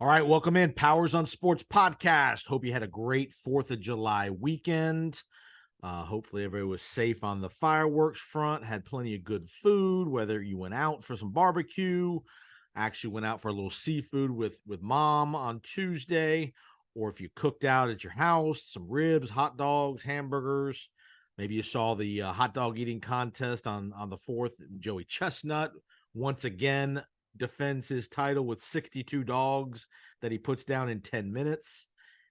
All right, welcome in Powers on Sports podcast. Hope you had a great 4th of July weekend. Hopefully everybody was safe on the fireworks front, had plenty of good food, whether you went out for some barbecue, actually went out for a little seafood with mom on Tuesday, or if you cooked out at your house, some ribs, hot dogs, hamburgers. Maybe you saw the hot dog eating contest on the 4th. Joey Chestnut once again defends his title with 62 dogs that he puts down in 10 minutes.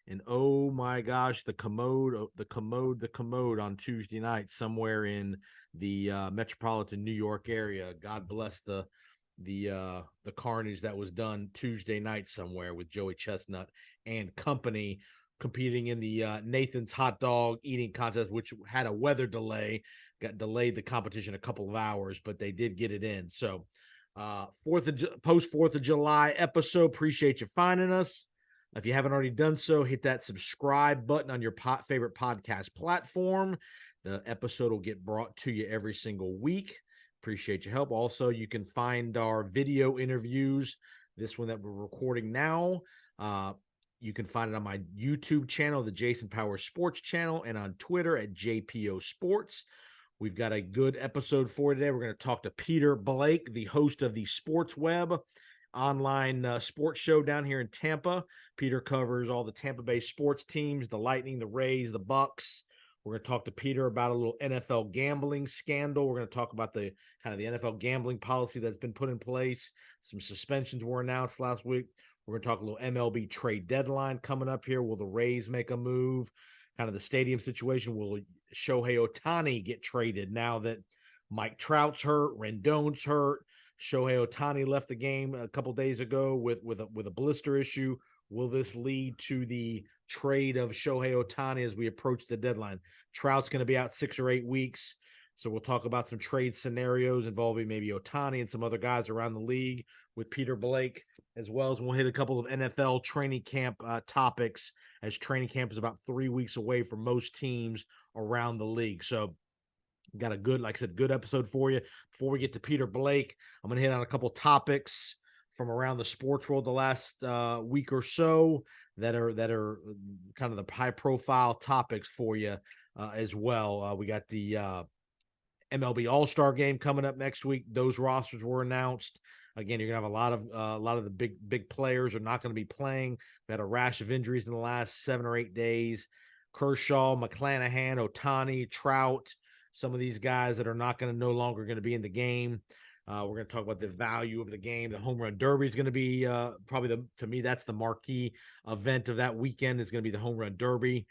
And oh my gosh, the commode on Tuesday night somewhere in the metropolitan New York area. God bless the carnage that was done Tuesday night somewhere with Joey Chestnut and company competing in the Nathan's hot dog eating contest, which had a weather delay, got delayed the competition a couple of hours, but they did get it in. So post 4th of July episode. Appreciate you finding us. If you haven't already done so, hit that subscribe button on your favorite podcast platform. The episode will get brought to you every single week. Appreciate your help. Also, you can find our video interviews, this one that we're recording now. You can find it on my YouTube channel, the Jason Powers Sports channel, and on Twitter at JPO Sports. We've got a good episode for today. We're going to talk to Peter Blake, the host of the Sports Web online sports show down here in Tampa. Peter covers all the Tampa Bay sports teams, the Lightning, the Rays, the Bucks. We're going to talk to Peter about a little NFL gambling scandal. We're going to talk about the kind of the NFL gambling policy that's been put in place. Some suspensions were announced last week. We're going to talk a little MLB trade deadline coming up here. Will the Rays make a move? Kind of the stadium situation. Will Shohei Ohtani get traded now that Mike Trout's hurt, Rendon's hurt? Shohei Ohtani left the game a couple days ago with a blister issue. Will this lead to the trade of Shohei Ohtani as we approach the deadline? Trout's going to be out 6 or 8 weeks. So we'll talk about some trade scenarios involving maybe Ohtani and some other guys around the league with Peter Blake, as well as we'll hit a couple of NFL training camp topics, as training camp is about 3 weeks away for most teams around the league. So got a good, like I said, good episode for you. Before we get to Peter Blake, I'm going to hit on a couple topics from around the sports world the last week or so that are kind of the high profile topics for you as well. We got the MLB All-Star game coming up next week. Those rosters were announced. Again, you're gonna have a lot of the big players are not going to be playing. We had a rash of injuries in the last 7 or 8 days. Kershaw, McClanahan, Ohtani, Trout, some of these guys that are not going to no longer going to be in the game. We're going to talk about the value of the game. The home run derby is going to be probably to me, that's the marquee event of that weekend is going to be the home run derby.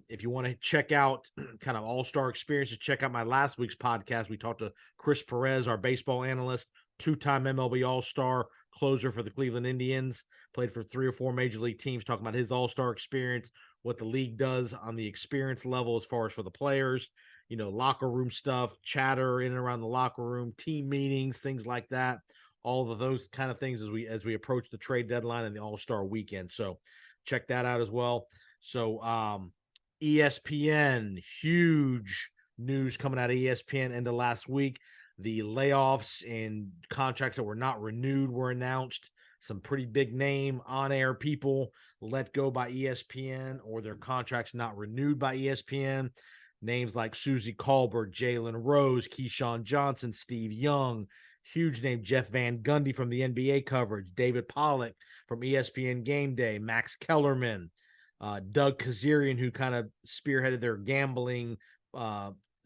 If you want to check out kind of all-star experiences, check out my last week's podcast. We talked to Chris Perez, our baseball analyst, 2-time MLB All-Star closer for the Cleveland Indians, played for 3 or 4 major league teams, talking about his all-star experience, what the league does on the experience level as far as for the players, locker room stuff, chatter in and around the locker room, team meetings, things like that. All of those kind of things as we approach the trade deadline and the All-Star weekend. So check that out as well. So ESPN, huge news coming out of ESPN end of last week. The layoffs and contracts that were not renewed were announced. Some pretty big name on-air people let go by ESPN or their contracts not renewed by ESPN. Names like Susie Colbert, Jalen Rose, Keyshawn Johnson, Steve Young, huge name Jeff Van Gundy from the NBA coverage, David Pollack from ESPN Game Day, Max Kellerman, Doug Kazarian, who kind of spearheaded their gambling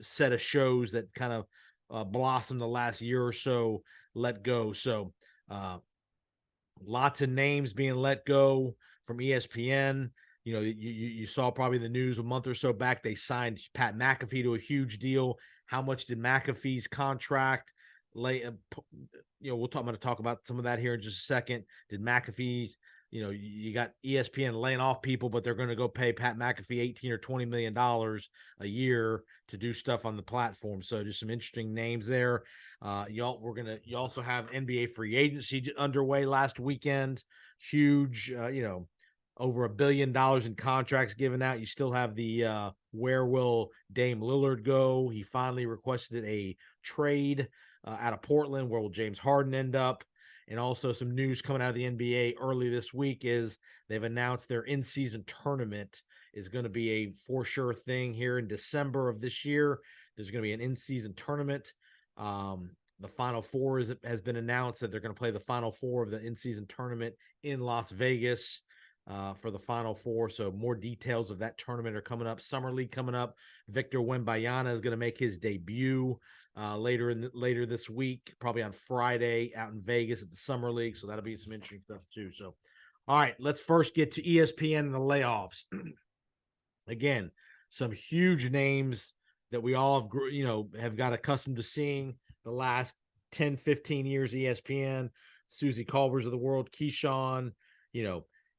set of shows that kind of blossomed the last year or so, let go. So lots of names being let go from ESPN. You saw probably the news a month or so back. They signed Pat McAfee to a huge deal. How much did McAfee's contract lay? I'm going to talk about some of that here in just a second. Did McAfee's, you got ESPN laying off people, but they're going to go pay Pat McAfee $18 or $20 million a year to do stuff on the platform. So just some interesting names there. You also have NBA free agency underway last weekend. Huge, over $1 billion in contracts given out. You still have the where will Dame Lillard go? He finally requested a trade out of Portland. Where will James Harden end up? And also some news coming out of the NBA early this week is they've announced their in-season tournament is going to be a for sure thing here in December of this year. There's going to be an in-season tournament. The Final Four has been announced that they're going to play the Final Four of the in-season tournament in Las Vegas for the Final Four. So more details of that tournament are coming up. Summer League coming up. Victor Wembanyama is going to make his debut later this week, probably on Friday out in Vegas at the Summer League. So that'll be some interesting stuff too. So, all right, let's first get to ESPN and the layoffs. Again, some huge names that we all have got accustomed to seeing the last 10, 15 years. ESPN, Susie Colbert's of the world, Keyshawn.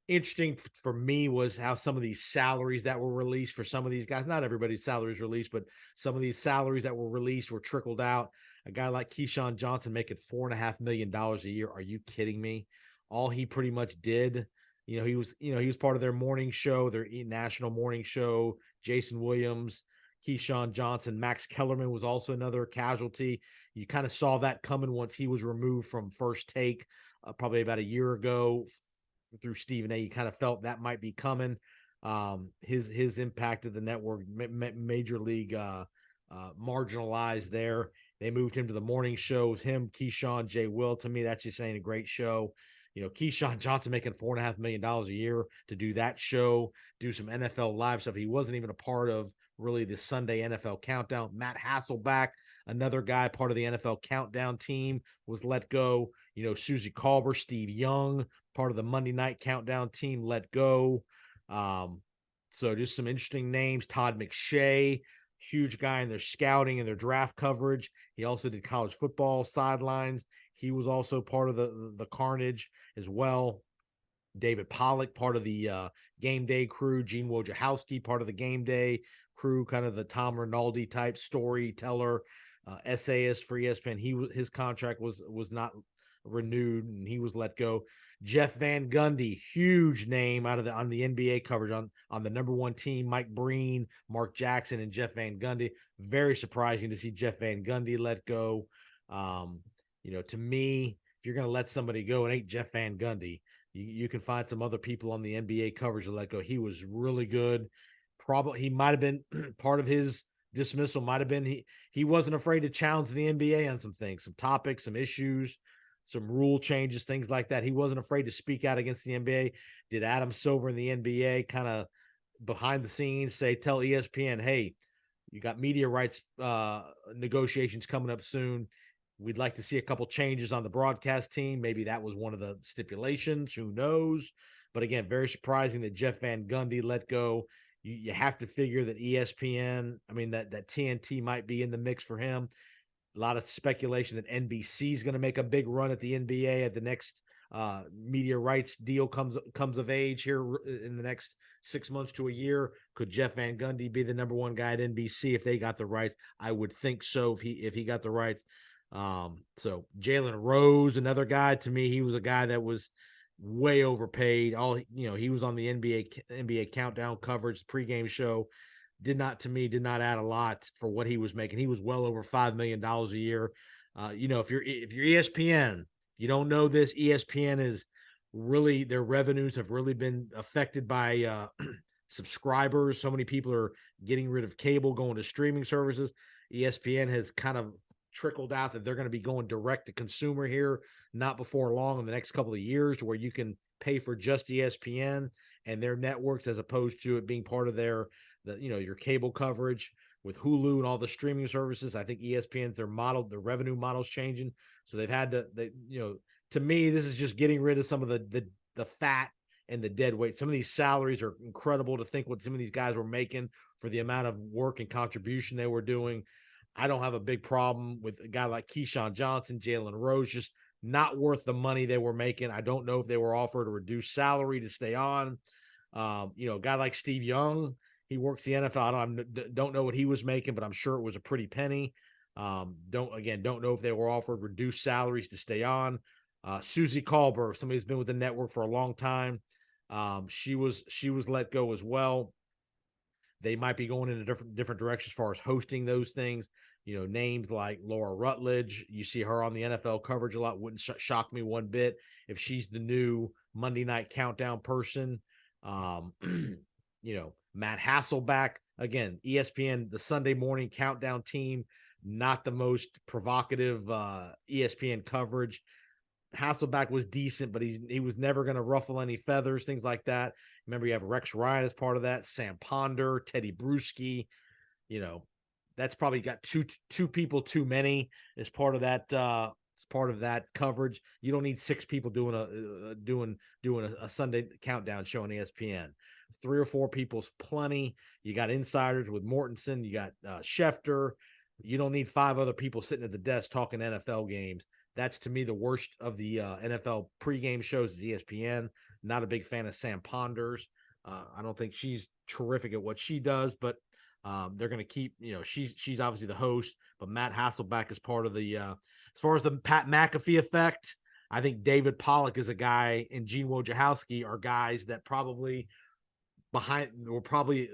Interesting for me was how some of these salaries that were released for some of these guys, not everybody's salaries released, but some of these salaries that were released were trickled out. A guy like Keyshawn Johnson making $4.5 million a year. Are you kidding me? All he pretty much did, he was part of their morning show, their national morning show. Jason Williams, Keyshawn Johnson, Max Kellerman was also another casualty. You kind of saw that coming once he was removed from First Take, probably about a year ago through Stephen A. You kind of felt that might be coming. His impact at the network, major league marginalized there. They moved him to the morning shows. Him, Keyshawn, Jay Will. To me, that's just saying a great show. Keyshawn Johnson making $4.5 million a year to do that show, do some NFL live stuff. He wasn't even a part of really the Sunday NFL countdown. Matt Hasselbeck, another guy part of the NFL countdown team, was let go. Susie Colbert, Steve Young, part of the Monday night countdown team, let go. So just some interesting names. Todd McShay, huge guy in their scouting and their draft coverage. He also did college football sidelines. He was also part of the carnage as well. David Pollock, part of the game day crew. Gene Wojciechowski, part of the game day crew, kind of the Tom Rinaldi type storyteller, essayist for ESPN. His contract was not renewed and he was let go. Jeff Van Gundy, huge name on the NBA coverage on the number one team. Mike Breen, Mark Jackson, and Jeff Van Gundy. Very surprising to see Jeff Van Gundy let go. To me, if you're going to let somebody go, it ain't Jeff Van Gundy. You can find some other people on the NBA coverage to let go. He was really good. Probably he might have been part of his dismissal. Might have been he wasn't afraid to challenge the NBA on some things, some topics, some issues, some rule changes, things like that. He wasn't afraid to speak out against the NBA. Did Adam Silver in the NBA kind of behind the scenes tell ESPN, hey, you got media rights negotiations coming up soon. We'd like to see a couple changes on the broadcast team. Maybe that was one of the stipulations. Who knows? But again, very surprising that Jeff Van Gundy let go. You have to figure that ESPN, that TNT might be in the mix for him. A lot of speculation that NBC is going to make a big run at the NBA at the next media rights deal comes of age here in the next 6 months to a year. Could Jeff Van Gundy be the number one guy at NBC if they got the rights? I would think so if he got the rights. So Jalen Rose, another guy, to me, he was a guy that was way overpaid. He was on the NBA countdown coverage, pregame show. Did not add a lot for what he was making. He was well over $5 million a year. If you're ESPN, you don't know this. ESPN is really, their revenues have really been affected by subscribers. So many people are getting rid of cable, going to streaming services. ESPN has kind of trickled out that they're going to be going direct to consumer here, not before long in the next couple of years, where you can pay for just ESPN and their networks as opposed to it being part of your cable coverage with Hulu and all the streaming services. I think ESPN's their revenue model's changing. So they've had to me, this is just getting rid of some of the fat and the dead weight. Some of these salaries are incredible to think what some of these guys were making for the amount of work and contribution they were doing. I don't have a big problem with a guy like Keyshawn Johnson, Jalen Rose, just not worth the money they were making. I don't know if they were offered a reduced salary to stay on. A guy like Steve Young, he works the NFL. I don't know what he was making, but I'm sure it was a pretty penny. Don't know if they were offered reduced salaries to stay on. Susie Colbert, somebody who's been with the network for a long time. She was let go as well. They might be going in a different direction as far as hosting those things. names like Laura Rutledge. You see her on the NFL coverage a lot. Wouldn't shock me one bit if she's the new Monday Night Countdown person. Matt Hasselback, again, ESPN, the Sunday morning countdown team, not the most provocative ESPN coverage. Hasselback was decent, but he was never going to ruffle any feathers, things like that. Remember, you have Rex Ryan as part of that, Sam Ponder, Teddy Bruschi. That's probably got two people too many as part of that. As part of that coverage, you don't need 6 people doing a Sunday countdown show on ESPN. 3 or 4 people's plenty. You got insiders with Mortensen. You got Schefter. You don't need 5 other people sitting at the desk talking NFL games. That's, to me, the worst of the NFL pregame shows is ESPN. Not a big fan of Sam Ponders. I don't think she's terrific at what she does, but they're going to keep, she's obviously the host, but Matt Hasselback is part of the, as far as the Pat McAfee effect, I think David Pollock is a guy, and Gene Wojciechowski are guys that probably were probably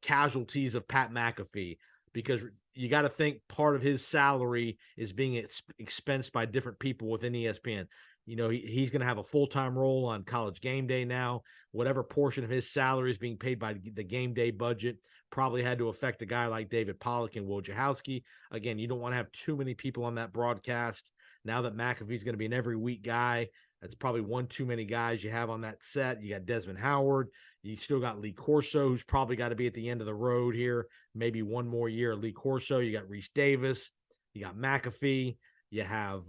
casualties of Pat McAfee, because you got to think part of his salary is being expensed by different people within ESPN. He's going to have a full-time role on College Game Day now. Whatever portion of his salary is being paid by the game day budget probably had to affect a guy like David Pollock and Wojciechowski. Again, you don't want to have too many people on that broadcast. Now that McAfee's going to be an every week guy, that's probably one too many guys you have on that set. You got Desmond Howard. You still got Lee Corso, who's probably got to be at the end of the road here. Maybe one more year. Lee Corso. You got Reese Davis. You got McAfee. You have,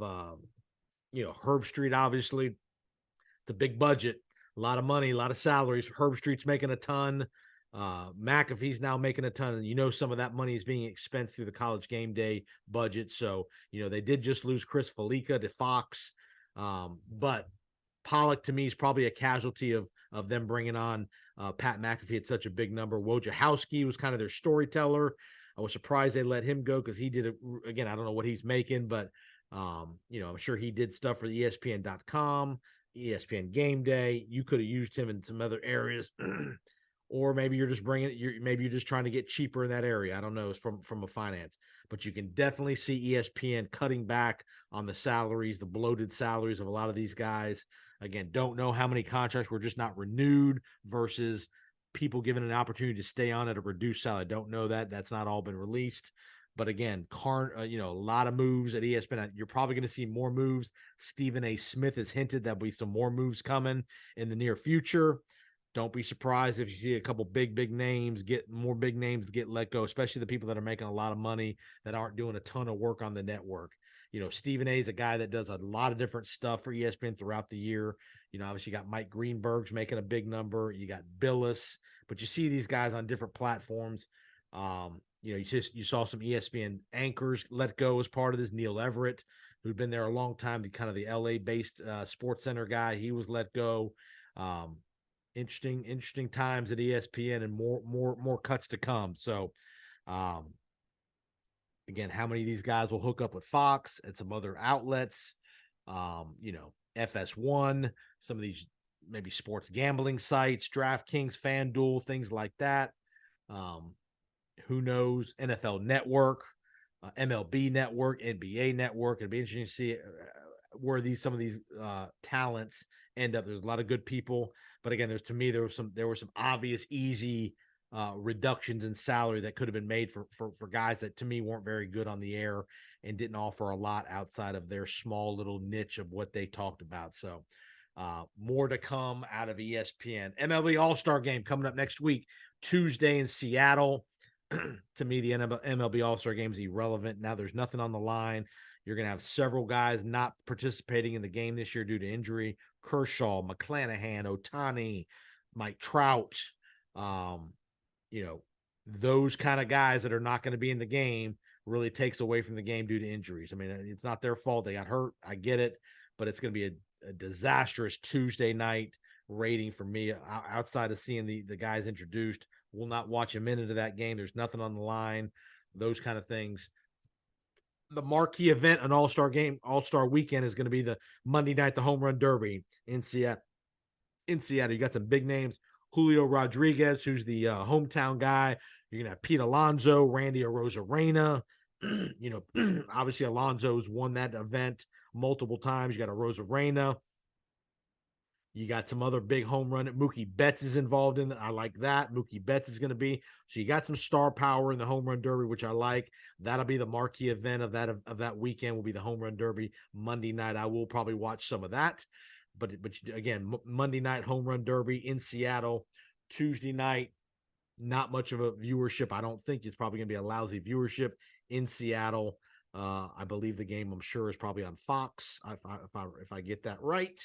Herb Street, obviously. It's a big budget, a lot of money, a lot of salaries. Herb Street's making a ton. McAfee's now making a ton, and some of that money is being expensed through the College Game Day budget. So, they did just lose Chris Felica to Fox. But Pollock, to me, is probably a casualty of them bringing on Pat McAfee at such a big number. Wojciechowski was kind of their storyteller. I was surprised they let him go because he did it. Again, I don't know what he's making, but I'm sure he did stuff for the ESPN.com, ESPN Game Day. You could have used him in some other areas. Or maybe you're just maybe you're just trying to get cheaper in that area. I don't know. It's from a finance, but you can definitely see ESPN cutting back on the salaries, the bloated salaries of a lot of these guys. Again, don't know how many contracts were just not renewed versus people given an opportunity to stay on at a reduced salary. Don't know that. That's not all been released. But again, a lot of moves at ESPN. You're probably going to see more moves. Stephen A. Smith has hinted there'll be some more moves coming in the near future. Don't be surprised if you see a couple big names get let go, especially the people that are making a lot of money that aren't doing a ton of work on the network. Stephen A is a guy that does a lot of different stuff for ESPN throughout the year. Obviously you got Mike Greenberg's making a big number. You got Billis, but you see these guys on different platforms. You saw some ESPN anchors let go as part of this. Neil Everett, who'd been there a long time, kind of the LA-based Sports Center guy, he was let go. Interesting times at ESPN, and more cuts to come. So, again, how many of these guys will hook up with Fox and some other outlets? FS1, some of these maybe sports gambling sites, DraftKings, FanDuel, things like that. Who knows? NFL Network, MLB Network, NBA Network. It'd be interesting to see where some of these talents end up. There's a lot of good people, but again, there were some obvious easy reductions in salary that could have been made for guys that to me weren't very good on the air and didn't offer a lot outside of their small little niche of what they talked about. So more to come out of ESPN. MLB All-Star Game coming up next week, Tuesday in Seattle. To me, the MLB All-Star Game is irrelevant. Now there's nothing on the line. You're going to have several guys not participating in the game this year due to injury. Kershaw, McClanahan, Ohtani, Mike Trout, those kind of guys that are not going to be in the game really takes away from the game due to injuries. I mean, it's not their fault. They got hurt. I get it, but it's going to be a disastrous Tuesday night rating for me outside of seeing the guys introduced. Will not watch a minute of that game. There's nothing on the line, those kind of things. The marquee event, an All-Star game, All-Star weekend, is going to be the Monday night, the Home Run Derby in Seattle. You got some big names. Julio Rodriguez, who's the hometown guy. You're going to have Pete Alonso, Randy Arozarena, Obviously Alonso's won that event multiple times. You got a Rosarena. You got some other big home run. Mookie Betts is involved in it. I like that. Mookie Betts is going to be. So you got some star power in the home run derby, which I like. That'll be the marquee event of that weekend. Will be the home run derby Monday night. I will probably watch some of that. But again, Monday night home run derby in Seattle. Tuesday night, not much of a viewership. I don't think it's probably going to be a lousy viewership in Seattle. I believe the game, I'm sure, is probably on Fox if I get that right.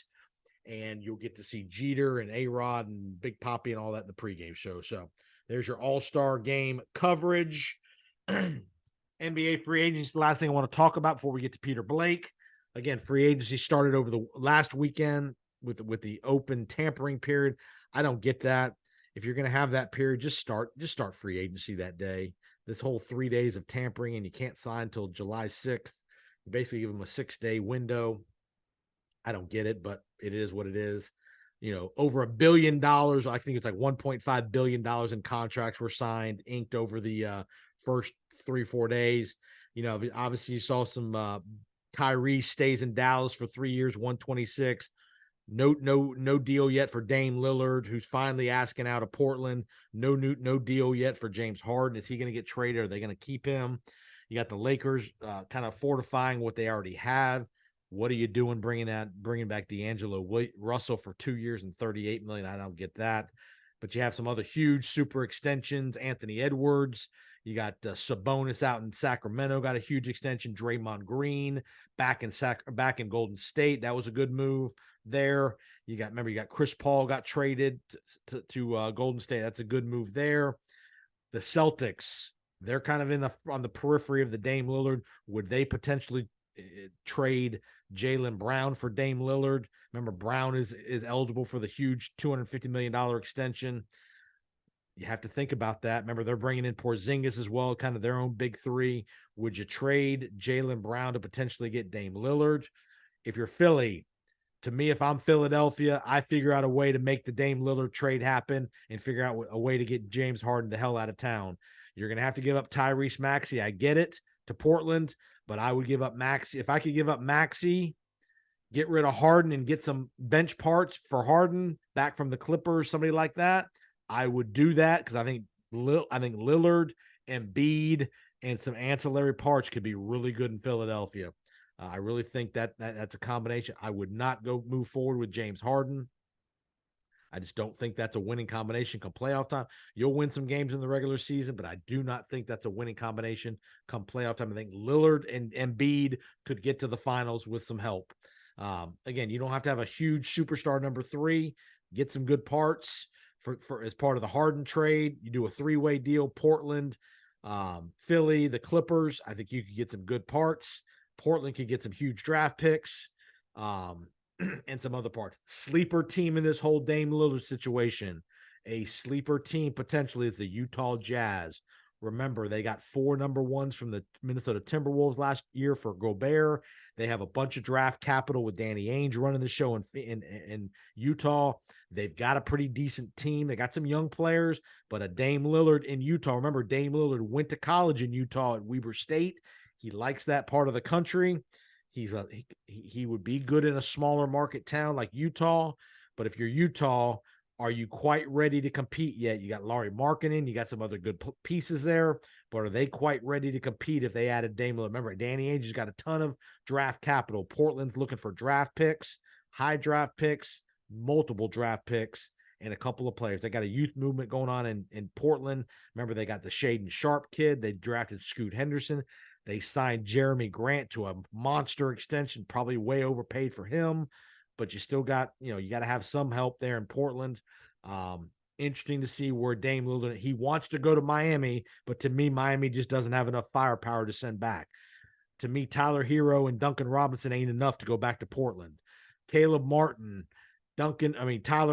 And you'll get to see Jeter and A-Rod and Big Papi and all that in the pregame show. So there's your all-star game coverage. NBA free agency, the last thing I want to talk about before we get to Peter Blake. Again, free agency started over the last weekend with the open tampering period. I don't get that. If you're going to have that period, just start free agency that day. This whole 3 days of tampering, and you can't sign until July 6th. You basically give them a 6-day window. I don't get it, but it is what it is. Over $1 billion. I think it's like $1.5 billion in contracts were signed, inked over the first 3-4 days. Obviously you saw some Kyrie stays in Dallas for 3 years, 126. No deal yet for Dame Lillard, who's finally asking out of Portland. No deal yet for James Harden. Is he going to get traded? Are they going to keep him? You got the Lakers kind of fortifying what they already have. What are you doing bringing back D'Angelo Russell for 2 years and $38 million? I don't get that. But you have some other huge super extensions. Anthony Edwards. You got Sabonis out in Sacramento, got a huge extension. Draymond Green back in Golden State. That was a good move there. You got Chris Paul got traded to Golden State. That's a good move there. The Celtics, they're kind of on the periphery of the Dame Lillard. Would they potentially trade Jaylen Brown for Dame Lillard? Remember, Brown is eligible for the huge $250 million extension. You have to think about that. Remember, they're bringing in Porzingis as well, kind of their own big three. Would you trade Jaylen Brown to potentially get Dame Lillard? If you're Philly, to me, if I'm Philadelphia, I figure out a way to make the Dame Lillard trade happen and figure out a way to get James Harden the hell out of town. You're going to have to give up Tyrese Maxey. I get it, to Portland, but I would give up Maxey. If I could give up Maxey, get rid of Harden and get some bench parts for Harden back from the Clippers, somebody like that, I would do that because I think Lillard, Embiid, and some ancillary parts could be really good in Philadelphia. I really think that's a combination. I would not move forward with James Harden. I just don't think that's a winning combination come playoff time. You'll win some games in the regular season, but I do not think that's a winning combination come playoff time. I think Lillard and Embiid could get to the finals with some help. Again, you don't have to have a huge superstar number 3. Get some good parts for as part of the Harden trade. You do a 3-way deal, Portland, Philly, the Clippers. I think you could get some good parts. Portland could get some huge draft picks and some other parts. Sleeper team in this whole Dame Lillard situation. A sleeper team potentially is the Utah Jazz. Remember, they got 4 number 1s from the Minnesota Timberwolves last year for Gobert. They have a bunch of draft capital with Danny Ainge running the show in Utah. They've got a pretty decent team. They got some young players, but a Dame Lillard in Utah. Remember, Dame Lillard went to college in Utah at Weber State. He likes that part of the country. He would be good in a smaller market town like Utah. But if you're Utah, are you quite ready to compete yet? You got Lauri Markkanen, you got some other good pieces there, but are they quite ready to compete if they added Dame Lillard? Remember, Danny Ainge has got a ton of draft capital. Portland's looking for draft picks, high draft picks, multiple draft picks, and a couple of players. They got a youth movement going on in Portland. Remember, they got the Shaden Sharp kid. They drafted Scoot Henderson. They signed Jeremy Grant to a monster extension, probably way overpaid for him. But you still got, you got to have some help there in Portland. Interesting to see where Dame Lillard, he wants to go to Miami, but to me, Miami just doesn't have enough firepower to send back. To me, Tyler Hero and Duncan Robinson ain't enough to go back to Portland. Tyler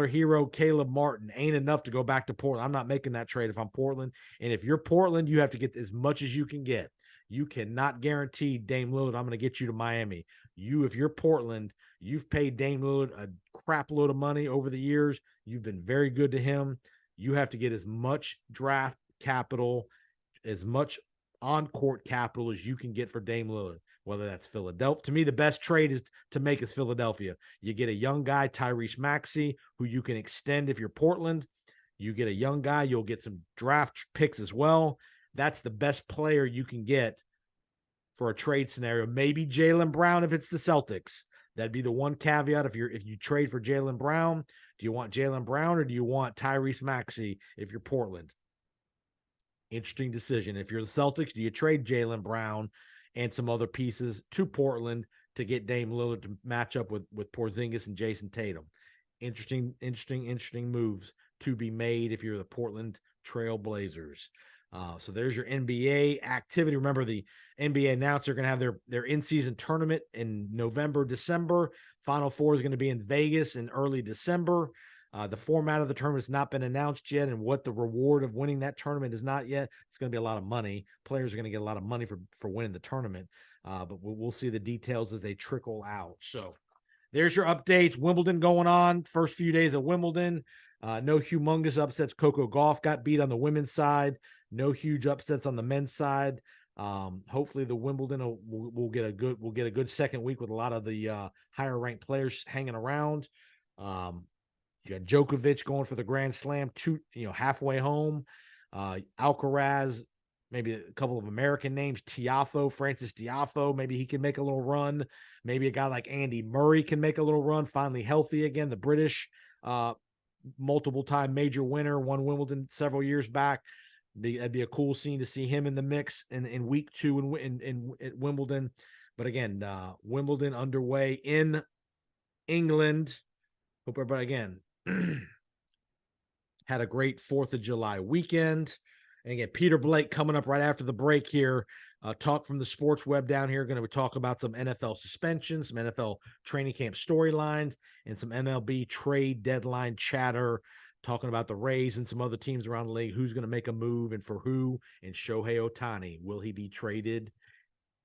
Hero, Caleb Martin ain't enough to go back to Portland. I'm not making that trade if I'm Portland. And if you're Portland, you have to get as much as you can get. You cannot guarantee Dame Lillard, I'm going to get you to Miami. If you're Portland, you've paid Dame Lillard a crap load of money over the years. You've been very good to him. You have to get as much draft capital, as much on-court capital as you can get for Dame Lillard, whether that's Philadelphia. To me, the best trade is to make is Philadelphia. You get a young guy, Tyrese Maxey, who you can extend if you're Portland. You get a young guy, you'll get some draft picks as well. That's the best player you can get for a trade scenario. Maybe Jaylen Brown if it's the Celtics. That'd be the one caveat. If you trade for Jaylen Brown, do you want Jaylen Brown or do you want Tyrese Maxey if you're Portland? Interesting decision. If you're the Celtics, do you trade Jaylen Brown and some other pieces to Portland to get Dame Lillard to match up with Porzingis and Jason Tatum? Interesting moves to be made if you're the Portland Trail Blazers. So there's your NBA activity. Remember, the NBA announced they're going to have their in-season tournament in November, December. Final Four is going to be in Vegas in early December. The format of the tournament has not been announced yet, and what the reward of winning that tournament is not yet. It's going to be a lot of money. Players are going to get a lot of money for winning the tournament, but we'll see the details as they trickle out. So there's your updates. Wimbledon going on. First few days of Wimbledon. No humongous upsets. Coco Gauff got beat on the women's side. No huge upsets on the men's side. Hopefully the Wimbledon will get a good second week with a lot of the higher ranked players hanging around. You got Djokovic going for the Grand Slam, halfway home. Alcaraz, maybe a couple of American names, Francis Tiafoe, maybe he can make a little run. Maybe a guy like Andy Murray can make a little run, finally healthy again. The British multiple-time major winner, won Wimbledon several years back. That'd be a cool scene to see him in the mix in week 2 in Wimbledon. But again, Wimbledon underway in England. Hope everybody, again, had a great 4th of July weekend. And again, Peter Blake coming up right after the break here. Talk from the sports web down here. Going to talk about some NFL suspensions, some NFL training camp storylines, and some MLB trade deadline chatter. Talking about the Rays and some other teams around the league. Who's going to make a move and for who? And Shohei Ohtani. Will he be traded?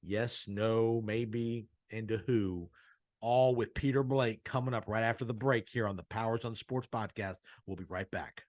Yes, no, maybe, and to who? All with Peter Blake coming up right after the break here on the Powers on Sports podcast. We'll be right back.